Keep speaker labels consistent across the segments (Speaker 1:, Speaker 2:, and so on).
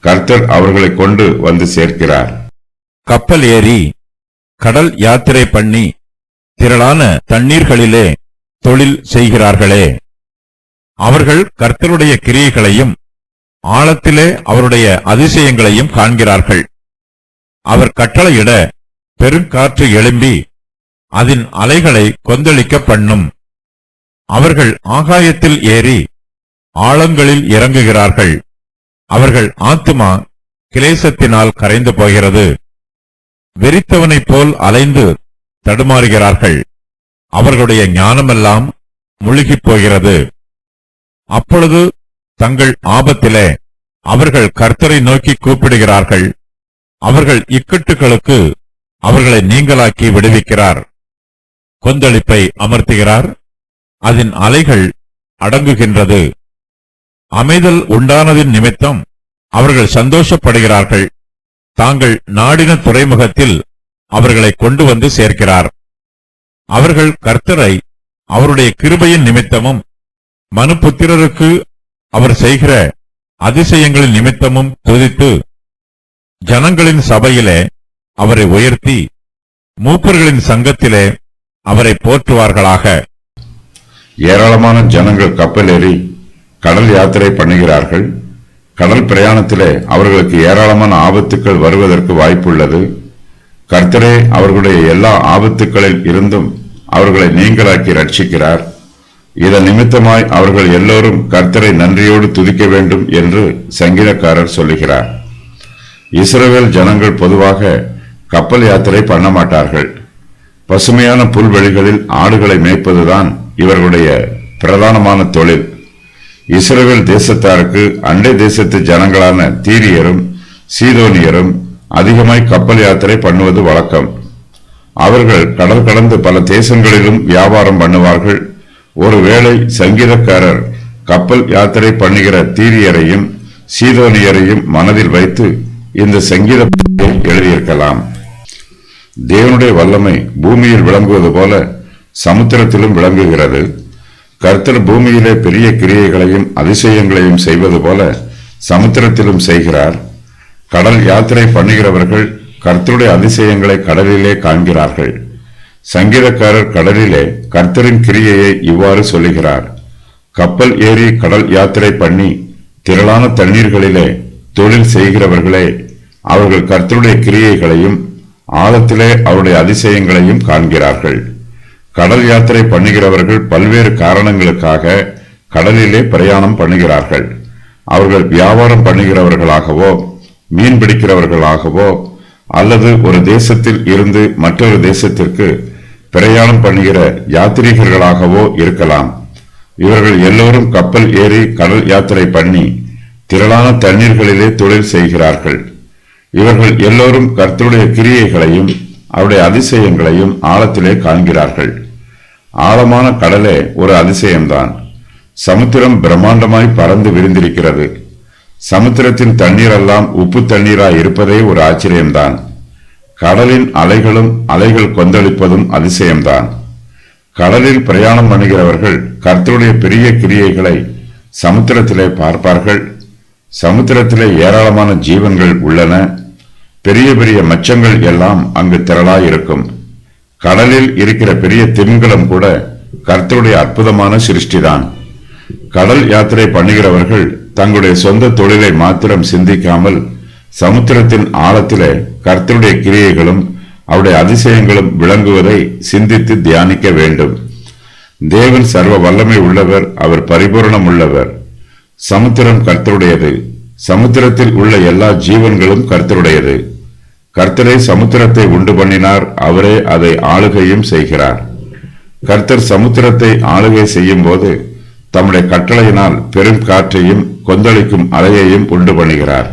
Speaker 1: கர்த்தர் அவர்களை கொண்டு வந்து சேர்க்கிறார்.
Speaker 2: கப்பல் ஏறி கடல் யாத்திரை பண்ணி திரளான தண்ணீர்களிலே தொழில் செய்கிறார்களே, அவர்கள் கர்த்தருடைய கிரியைகளையும் ஆழத்திலே அவருடைய அதிசயங்களையும் காண்கிறார்கள். அவர் கட்டளையிட பெருங்காற்று எழும்பி அதன் அலைகளை கொந்தளிக்க பண்ணும். அவர்கள் ஆகாயத்தில் ஏறி ஆழங்களில் இறங்குகிறார்கள். அவர்கள் ஆத்துமா கிளேசத்தினால் கரைந்து போகிறது. வெறித்தவனைப் போல் அலைந்து தடுமாறுகிறார்கள். அவர்களுடைய ஞானமெல்லாம் முழுகிப் போகிறது. அப்பொழுது தங்கள் ஆபத்திலே அவர்கள் கர்த்தரை நோக்கி கூப்பிடுகிறார்கள். அவர்கள் இக்கட்டுகளுக்கு அவர்களை நீங்களாக்கி விடுவிக்கிறார். கொந்தளிப்பை அமர்த்துகிறார். அதன் அலைகள் அடங்குகின்றது. அமைதல் உண்டானதின் நிமித்தம் அவர்கள் சந்தோஷப்படுகிறார்கள். தாங்கள் நாடின துறைமுகத்தில் அவர்களை கொண்டு வந்து சேர்க்கிறார். அவர்கள் கர்த்தரை அவருடைய கிருபையின் நிமித்தமும் மனுபுத்திரருக்கு அவர் செய்கிற அதிசயங்களின் நிமித்தமும் துதித்து ஜனங்களின் சபையிலே அவரை உயர்த்தி மூப்பர்களின் சங்கத்திலே அவரை போற்றுவார்களாக.
Speaker 1: ஏராளமான ஜனங்கள் கப்பல் ஏறி கடல் யாத்திரை பண்ணுகிறார்கள். கடல் பிரயாணத்திலே அவர்களுக்கு ஏராளமான ஆபத்துக்கள் வருவதற்கு வாய்ப்புள்ளது. கர்த்தரே அவர்களுடைய எல்லா ஆபத்துக்களில் இருந்தும் அவர்களை நீங்களாக்கி ரட்சிக்கிறார். இதன் நிமித்தமாய் அவர்கள் எல்லோரும் கர்த்தரை நன்றியோடு துதிக்க வேண்டும் என்று சங்கீதக்காரர் சொல்லுகிறார். இஸ்ரவேல் ஜனங்கள் பொதுவாக கப்பல் யாத்திரை பண்ண மாட்டார்கள். பசுமையான புல்வெளிகளில் ஆடுகளை மேய்ப்பதுதான் இவர்களுடைய பிரதானமான தொழில். இஸ்ரவேல் தேசத்தாருக்கு அண்டை தேசத்து ஜனங்களான தீரியரும் சீதோனியரும் அதிகமாய் கப்பல் யாத்திரை பண்ணுவது வழக்கம். அவர்கள் கடல் கடந்து பல தேசங்களிலும் வியாபாரம் பண்ணுவார்கள். ஒருவேளை சங்கீதக்காரர் கப்பல் யாத்திரை பண்ணுகிற தீரியரையும் சீதோனியரையும் மனதில் வைத்து இந்த சங்கீதத்தை எழுதியிருக்கலாம். தேவனுடைய வல்லமை பூமியில் விளங்குவது போல சமுத்திரத்திலும் விளங்குகிறது. கர்த்தர் பூமியிலே பெரிய கிரியைகளையும் அதிசயங்களையும் செய்வது போல சமுத்திரத்திலும் செய்கிறார். கடல் யாத்திரை பண்ணுகிறவர்கள் கர்த்தருடைய அதிசயங்களை கடலிலே காண்கிறார்கள். சங்கீதக்காரர் கடலிலே கர்த்தரின் கிரியையை இவ்வாறு சொல்லுகிறார். கப்பல் ஏறி கடல் யாத்திரை பண்ணி திரளான தண்ணீர்களிலே தொழில் செய்கிறவர்களே, அவர்கள் கர்த்தருடைய கிரியைகளையும் ஆழத்திலே அவருடைய அதிசயங்களையும் காண்கிறார்கள். கடல் யாத்திரை பண்ணுகிறவர்கள் பல்வேறு காரணங்களுக்காக கடலிலே பிரயாணம் பண்ணுகிறார்கள். அவர்கள் வியாபாரம் பண்ணுகிறவர்களாகவோ மீன் பிடிக்கிறவர்களாகவோ அல்லது ஒரு தேசத்தில் இருந்து மற்றொரு தேசத்திற்கு பிரயாணம் பண்ணுகிற யாத்திரிகர்களாகவோ இருக்கலாம். இவர்கள் எல்லோரும் கப்பல் ஏறி கடல் யாத்திரை பண்ணி திரளான தண்ணீர்களிலே தொழில் செய்கிறார்கள். இவர்கள் எல்லோரும் கர்த்தருடைய கிரியைகளையும் அவருடைய அதிசயங்களையும் ஆழத்திலே காண்கிறார்கள். ஆழமான கடலே ஒரு அதிசயம்தான். சமுத்திரம் பிரம்மாண்டமாய் பறந்து விரிந்திருக்கிறது. சமுத்திரத்தின் தண்ணீரெல்லாம் உப்பு தண்ணீராய் இருப்பதே ஒரு ஆச்சரியம்தான். கடலின் அலைகள் கொந்தளிப்பதும் அதிசயம்தான். கடலில் பிரயாணம் பண்ணுகிறவர்கள் கர்த்தருடைய பெரிய கிரியைகளை சமுத்திரத்திலே பார்ப்பார்கள். சமுத்திரத்திலே ஏராளமான ஜீவன்கள் உள்ளன. பெரிய பெரிய மச்சங்கள் எல்லாம் அங்கு திரளாயிருக்கும். கடலில் இருக்கிற பெரிய திமிங்கலம் கூட கர்த்தருடைய அற்புதமான சிருஷ்டிதான். கடல் யாத்திரை பண்ணுகிறவர்கள் தங்களுடைய சொந்த தொழிலை மாத்திரம் சிந்திக்காமல் சமுத்திரத்தின் ஆழத்திலே கர்த்தருடைய கிரியைகளும் அவருடைய அதிசயங்களும் விளங்குவதை சிந்தித்து தியானிக்க வேண்டும். தேவன் சர்வ வல்லமை உள்ளவர், அவர் பரிபூரணம் உள்ளவர். சமுத்திரம் கர்த்தருடையது. சமுத்திரத்தில் உள்ள எல்லா ஜீவன்களும் கர்த்தருடையது. கர்த்தரே சமுத்திரத்தை உண்டு பண்ணினார், அவரே அதை ஆளுகையும் செய்கிறார். கர்த்தர் சமுத்திரத்தை ஆளுகை செய்யும் போது தம்முடைய கட்டளையினால் பெரும் காற்றையும் கொந்தளிக்கும் அலையையும் உண்டு பண்ணுகிறார்.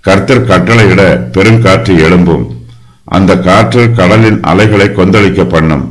Speaker 1: கர்த்தர் கட்டளையிட பெருங்காற்று எழும்பும். அந்த காற்று கடலின் அலைகளை கொந்தளிக்க பண்ணும்.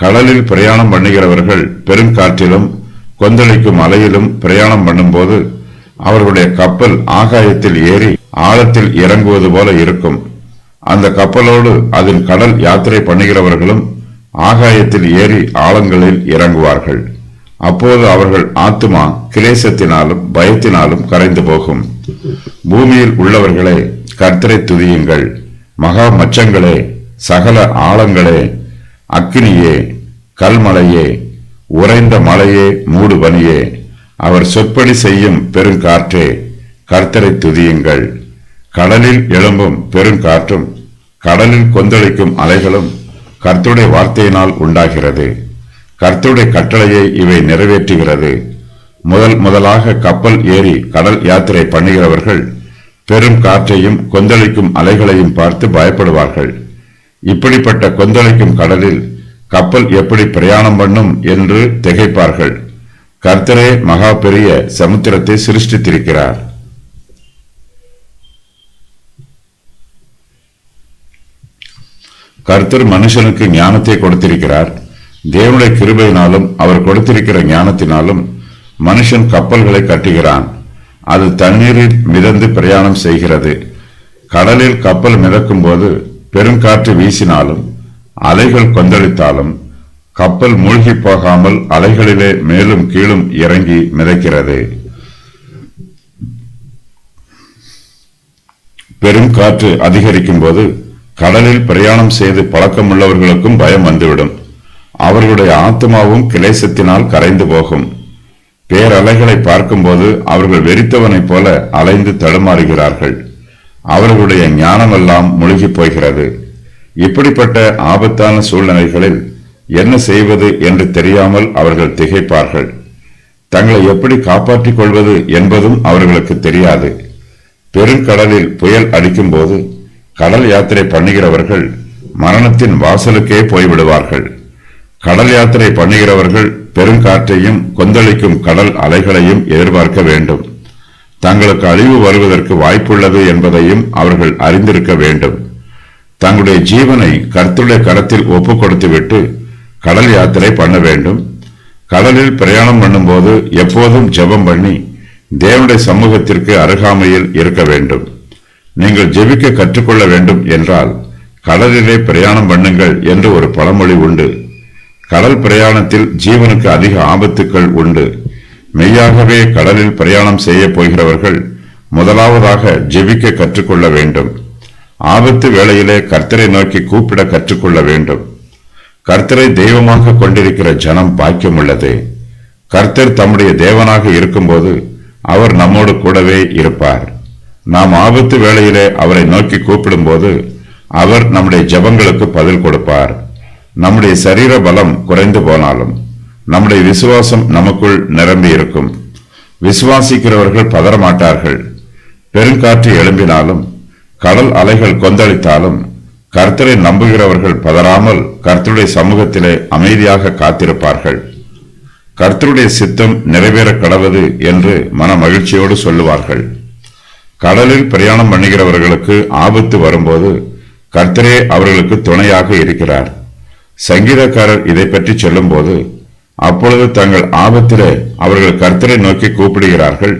Speaker 1: கடலில் பிரயாணம் பண்ணுகிறவர்கள் பெருங்காற்றிலும் கொந்தளிக்கும் அலையிலும் பிரயாணம் பண்ணும்போது அவர்களுடைய கப்பல் ஆகாயத்தில் ஏறி ஆழத்தில் இறங்குவது போல இருக்கும். அந்த கப்பலோடு அதன் கடல் யாத்திரை பண்ணுகிறவர்களும் ஆகாயத்தில் ஏறி ஆழங்களில் இறங்குவார்கள். அப்போது அவர்கள் ஆத்துமா கிளேசத்தினாலும் பயத்தினாலும் கரைந்து போகும். பூமியில் உள்ளவர்களே, கர்த்தரை துதியுங்கள். மகா மச்சங்களே, சகல ஆழங்களே, அக்கினியே, கல்மலையே, உறைந்த மலையே, மூடு பனியே, அவர் சொற்படி செய்யும் பெருங்காற்றே, கர்த்தரை துதியுங்கள். கடலில் எழும்பும் பெருங்காற்றும் கடலில் கொந்தளிக்கும் அலைகளும் கர்த்தருடைய வார்த்தையினால் உண்டாகிறது. கர்த்தருடைய கட்டளையை இவை நிறைவேற்றுகிறது. முதலாக கப்பல் ஏறி கடல் யாத்திரை பண்ணுகிறவர்கள் பெரும் காற்றையும் கொந்தளிக்கும் அலைகளையும் பார்த்து பயப்படுவார்கள். இப்படிப்பட்ட கொந்தளிக்கும் கடலில் கப்பல் எப்படி பிரயாணம் பண்ணும் என்று திகைப்பார்கள். கர்த்தரே மகா பெரிய சமுத்திரத்தை சிருஷ்டித்திருக்கிறார். கர்த்தர் மனுஷனுக்கு ஞானத்தை கொடுத்திருக்கிறார். தேவனுடைய கிருபையினாலும் அவர் கொடுத்திருக்கிற ஞானத்தினாலும் மனுஷன் கப்பல்களை கட்டுகிறான். அது தண்ணீரில் மிதந்து பிரயாணம் செய்கிறது. கடலில் கப்பல் மிதக்கும் போது பெருங்காற்று வீசினாலும் அலைகள் கொந்தளித்தாலும் கப்பல் மூழ்கி போகாமல் அலைகளிலே மேலும் கீழும் இறங்கி மிதக்கிறது. பெரும் காற்று அதிகரிக்கும் போது கடலில் பிரயாணம் செய்து பழக்கமுள்ளவர்களுக்கும் பயம் வந்துவிடும். அவர்களுடைய ஆத்மாவும் கிளேசத்தினால் கரைந்து போகும். பேரலைகளை பார்க்கும்போது அவர்கள் வெறித்தவனைப் போல அலைந்து தடுமாறுகிறார்கள். அவர்களுடைய ஞானமெல்லாம் முழுகி போகிறது. இப்படிப்பட்ட ஆபத்தான சூழ்நிலைகளில் என்ன செய்வது என்று தெரியாமல் அவர்கள் திகைப்பார்கள். தங்களை எப்படி காப்பாற்றிக் கொள்வது என்பதும் அவர்களுக்கு தெரியாது. பெருங்கடலில் புயல் அடிக்கும் போது கடல் யாத்திரை பண்ணுகிறவர்கள் மரணத்தின் வாசலுக்கே போய்விடுவார்கள். கடல் யாத்திரை பண்ணுகிறவர்கள் பெருங்காற்றையும் கொந்தளிக்கும் கடல் அலைகளையும் எதிர்பார்க்க வேண்டும். தங்களுக்கு அழிவு வருவதற்கு வாய்ப்புள்ளது என்பதையும் அவர்கள் அறிந்திருக்க வேண்டும். தங்களுடைய ஜீவனை கர்த்தருடைய கரத்தில் ஒப்புக் கொடுத்துவிட்டு கடல் யாத்திரை பண்ண வேண்டும். கடலில் பிரயாணம் பண்ணும்போது எப்போதும் ஜெபம் பண்ணி தேவனுடைய சமூகத்திற்கு அருகாமையில் இருக்க வேண்டும். நீங்கள் ஜெபிக்க கற்றுக்கொள்ள வேண்டும் என்றால் கடலிலே பிரயாணம் பண்ணுங்கள் என்று ஒரு பழமொழி உண்டு. கடல் பிரயாணத்தில் ஜீவனுக்கு அதிக ஆபத்துக்கள் உண்டு. மெய்யாகவே கடலில் பிரயாணம் செய்ய போகிறவர்கள் முதலாவதாக ஜெபிக்க கற்றுக்கொள்ள வேண்டும். ஆபத்து வேளையிலே கர்த்தரை நோக்கி கூப்பிட கற்றுக்கொள்ள வேண்டும். கர்த்தரை தெய்வமாக கொண்டிருக்கிற ஜனம் பாக்கியமுள்ளது. கர்த்தர் தம்முடைய தேவனாக இருக்கும்போது அவர் நம்மோடு கூடவே இருப்பார். நாம் ஆபத்து வேளையிலே அவரை நோக்கி கூப்பிடும்போது அவர் நம்முடைய ஜெபங்களுக்கு பதில் கொடுப்பார். நம்முடைய சரீர பலம் குறைந்து போனாலும் நம்முடைய விசுவாசம் நமக்குள் நிரம்பி இருக்கும். விசுவாசிக்கிறவர்கள் பதறமாட்டார்கள். பெருங்காற்று எழும்பினாலும் கடல் அலைகள் கொந்தளித்தாலும் கர்த்தரை நம்புகிறவர்கள் பதறாமல் கர்த்தருடைய சமூகத்திலே அமைதியாக காத்திருப்பார்கள். கர்த்தருடைய சித்தம் நிறைவேற கடவது என்று மன மகிழ்ச்சியோடு சொல்லுவார்கள். கடலில் பிரயாணம் பண்ணுகிறவர்களுக்கு ஆபத்து வரும்போது கர்த்தரே அவர்களுக்கு துணையாக இருக்கிறார். சங்கீதக்காரர் இதை பற்றி சொல்லும் போது, அப்பொழுது தங்கள் ஆபத்திலே அவர்கள் கர்த்தரை நோக்கி கூப்பிடுகிறார்கள்.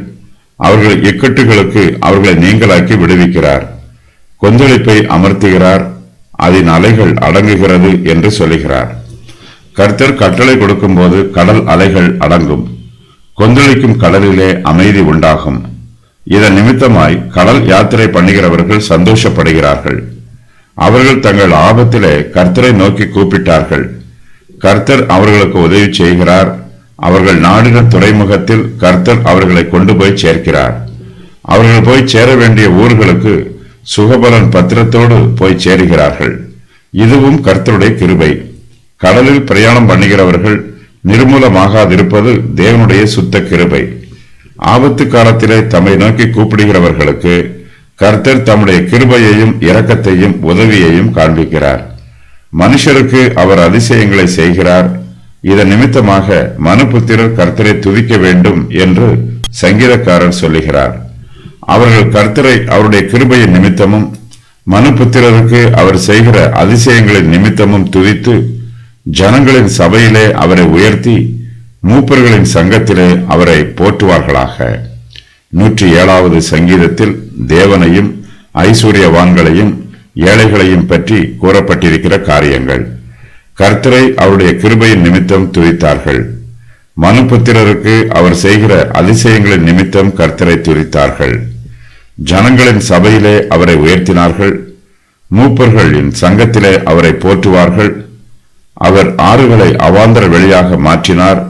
Speaker 1: அவர்கள் இக்கட்டுகளுக்கு அவர்களை நீங்களாக்கி விடுவிக்கிறார். கொந்தளிப்பை அமர்த்துகிறார். அதன் அலைகள் அடங்குகிறது என்று சொல்லுகிறார். கர்த்தர் கட்டளை கொடுக்கும் போது கடல் அலைகள் அடங்கும். கொந்தளிக்கும் கடலிலே அமைதி உண்டாகும். இதன் நிமித்தமாய் கடல் யாத்திரை பண்ணுகிறவர்கள் சந்தோஷப்படுகிறார்கள். அவர்கள் தங்கள் ஆபத்திலே கர்த்தரை நோக்கி கூப்பிட்டார்கள். கர்த்தர் அவர்களுக்கு உதவி செய்கிறார். அவர்கள் நாடின துறைமுகத்தில் கர்த்தர் அவர்களை கொண்டு போய் சேர்க்கிறார். அவர்கள் போய் சேர வேண்டிய ஊர்களுக்கு சுகபலன் பத்திரத்தோடு போய் சேருகிறார்கள். இதுவும் கர்த்தருடைய கிருபை. கடலில் பிரயாணம் பண்ணுகிறவர்கள் நிர்மூலமாகாதிருப்பது தேவனுடைய சுத்த கிருபை. ஆபத்து காலத்திலே தம்மை நோக்கி கூப்பிடுகிறவர்களுக்கு கர்த்தர் தம்முடைய கிருபையையும் இரக்கத்தையும் உதவியையும் காண்பிக்கிறார். மனுஷருக்கு அவர் அதிசயங்களை செய்கிறார். இதன் நிமித்தமாக மனுபுத்திரர் கர்த்தரை துதிக்க வேண்டும் என்று சங்கீதக்காரர் சொல்லுகிறார். அவர்கள் கர்த்தரை அவருடைய கிருபையின் நிமித்தமும் மனுபுத்திரருக்கு அவர் செய்கிற அதிசயங்களின் நிமித்தமும் துதித்து ஜனங்களின் சபையிலே அவரை உயர்த்தி மூப்பர்களின் சங்கத்திலே அவரை போற்றுவார்களாக. 107வது சங்கீதத்தில் தேவனையும் ஐஸ்வர்யவான்களையும் ஏழைகளையும் பற்றி கூறப்பட்டிருக்கிற காரியங்கள். கர்த்தரை அவருடைய கிருபையின் நிமித்தம் துதித்தார்கள். மனுபுத்திரருக்கு அவர் செய்கிற அதிசயங்களின் நிமித்தம் கர்த்தரை துதித்தார்கள். ஜனங்களின் சபையிலே அவரை உயர்த்தினார்கள். மூப்பர்களின் சங்கத்திலே அவரை போற்றுவார்கள். அவர் ஆறுகளை அவாந்தர வெளியாக மாற்றினார்.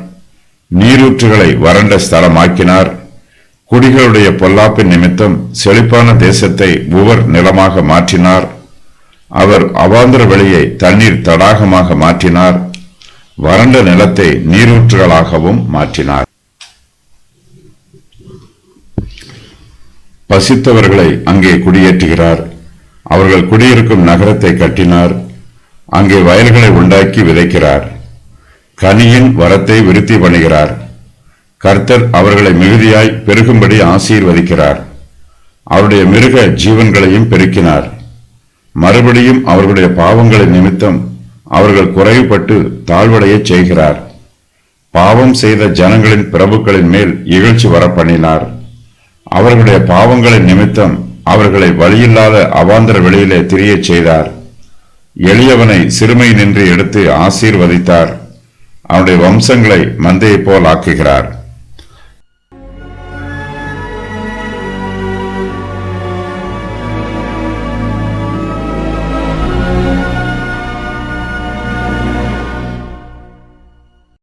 Speaker 1: நீரூற்றுகளை வறண்ட ஸ்தலமாக்கினார். குடிகளுடைய பொல்லாப்பின் நிமித்தம் செழிப்பான தேசத்தை உவர் நிலமாக மாற்றினார். அவர் அவாந்தர வெளியை தண்ணீர் தடாகமாக மாற்றினார். வறண்ட நிலத்தை நீரூற்றுகளாகவும் மாற்றினார். பசித்தவர்களை அங்கே குடியேற்றுகிறார். அவர்கள் குடியிருக்கும் நகரத்தை கட்டினார். அங்கே வயல்களை உண்டாக்கி விதைக்கிறார். கனியின் வரத்தை விருத்தி பண்ணுகிறார். கர்த்தர் அவர்களை மிகுதியாய் பெருகும்படி ஆசீர்வதிக்கிறார். அவருடைய மிருக ஜீவன்களையும் பெருக்கினார். மறுபடியும் அவர்களுடைய பாவங்களின் நிமித்தம் அவர்கள் குறைவுபட்டு தாழ்வடையச் செய்கிறார். பாவம் செய்த ஜனங்களின் பிரபுக்களின் மேல் இகழ்ச்சி வரப்பண்ணினார். அவர்களுடைய பாவங்களின் நிமித்தம் அவர்களை வழியில்லாத அவாந்தர வெளியிலே திரியச் செய்தார். எளியவனை சிறுமை நின்று எடுத்து ஆசீர்வதித்தார். அவனுடைய வம்சங்களை மந்தையைப் போல் ஆக்குகிறார்.